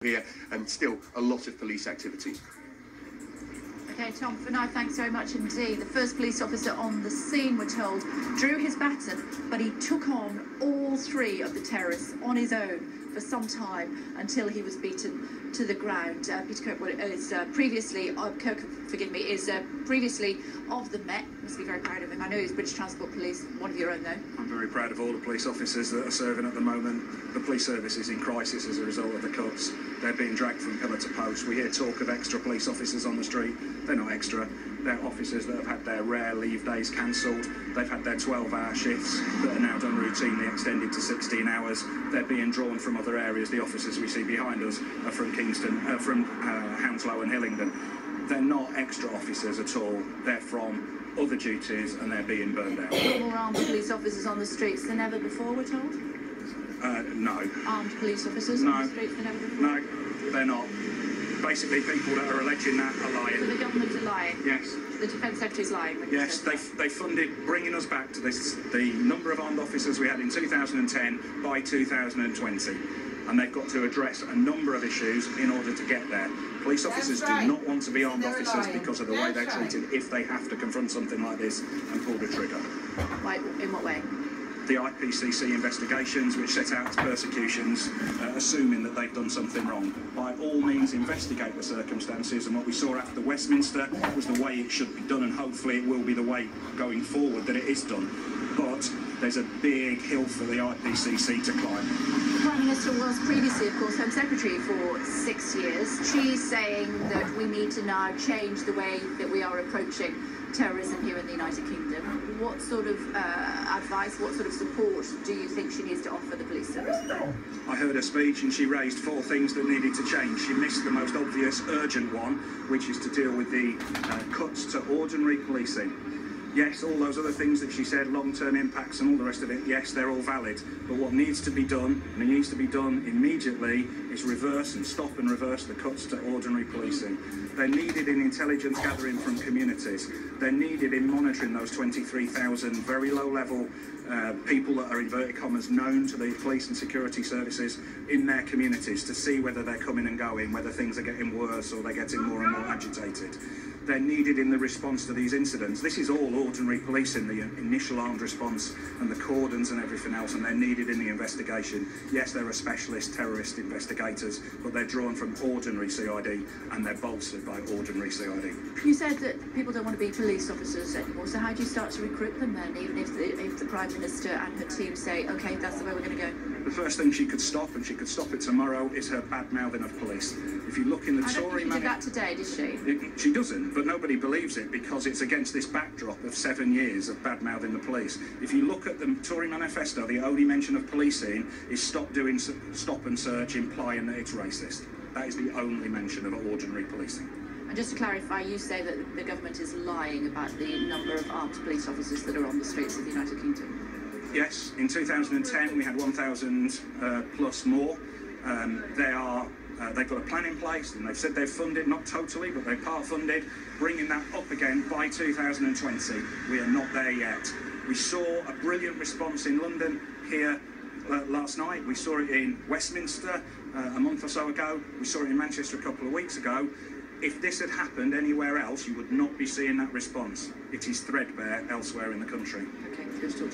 here, and still a lot of police activity. Okay, Tom, for now, thanks very much indeed. The first police officer on the scene, we're told, drew his baton, but he took on all three of the terrorists on his own for some time until he was beaten to the ground. Peter Kirkwood is previously of the Met. Must be very proud of him. I know he's British Transport Police, one of your own though. I'm very proud of all the police officers that are serving at the moment. The police service is in crisis as a result of the cuts. They're being dragged from pillar to post. We hear talk of extra police officers on the street. They're not extra. They're officers that have had their rare leave days cancelled. They've had their 12-hour shifts that are now done routinely extended to 16 hours. They're being drawn from other areas. The officers we see behind us are from Kingston, from Hounslow and Hillingdon. They're not extra officers at all. They're from other duties and they're being burned out. More armed police officers on the streets than ever before, we're told? No. Armed police officers on the streets than ever before? No, they're not. Basically, people that are alleging that are lying. So the government are lying? Yes. The Defence Secretary's lying? Yes, they funded bringing us back to the number of armed officers we had in 2010 by 2020. And they've got to address a number of issues in order to get there. Police officers do not want to be armed officers because of the way they're treated if they have to confront something like this and pull the trigger. Right, in what way? The IPCC investigations, which set out persecutions, assuming that they've done something wrong. By all means, investigate the circumstances, and what we saw after Westminster was the way it should be done, and hopefully it will be the way going forward that it is done. But there's a big hill for the IPCC to climb. The Prime Minister was previously, of course, Home Secretary for 6 years. She's saying that we need to now change the way that we are approaching terrorism here in the United Kingdom. What sort of advice, what sort of support do you think she needs to offer the police service? I heard her speech and she raised 4 things that needed to change. She missed the most obvious, urgent one, which is to deal with the cuts to ordinary policing. Yes, all those other things that she said, long-term impacts and all the rest of it, yes, they're all valid. But what needs to be done, and it needs to be done immediately, is reverse and stop and reverse the cuts to ordinary policing. They're needed in intelligence gathering from communities. They're needed in monitoring those 23,000 very low-level people that are, inverted commas, known to the police and security services in their communities to see whether they're coming and going, whether things are getting worse or they're getting more and more agitated. They're needed in the response to these incidents. This is all ordinary policing, the initial armed response and the cordons and everything else, and they're needed in the investigation. Yes, there are specialist terrorist investigators, but they're drawn from ordinary CID and they're bolstered by ordinary CID. You said that people don't want to be police officers anymore, so how do you start to recruit them then, even if the Prime Minister and her team say, OK, that's the way we're going to go? The first thing she could stop, and she could stop it tomorrow, is her bad-mouthing of police. If you look in the Tory... I don't think she did that today, did she? She doesn't, but nobody believes it because it's against this backdrop of 7 years of bad-mouthing the police. If you look at the Tory manifesto, the only mention of policing is stop and search, implying that it's racist. That is the only mention of ordinary policing. And just to clarify, you say that the government is lying about the number of armed police officers that are on the streets of the United Kingdom? Yes, in 2010 we had 1,000 plus more. They've got a plan in place and they've said they've funded, not totally, but they're part funded, bringing that up again by 2020. We are not there yet. We saw a brilliant response in London here last night. We saw it in Westminster a month or so ago. We saw it in Manchester a couple of weeks ago. If this had happened anywhere else, you would not be seeing that response. It is threadbare elsewhere in the country. Okay, good talk.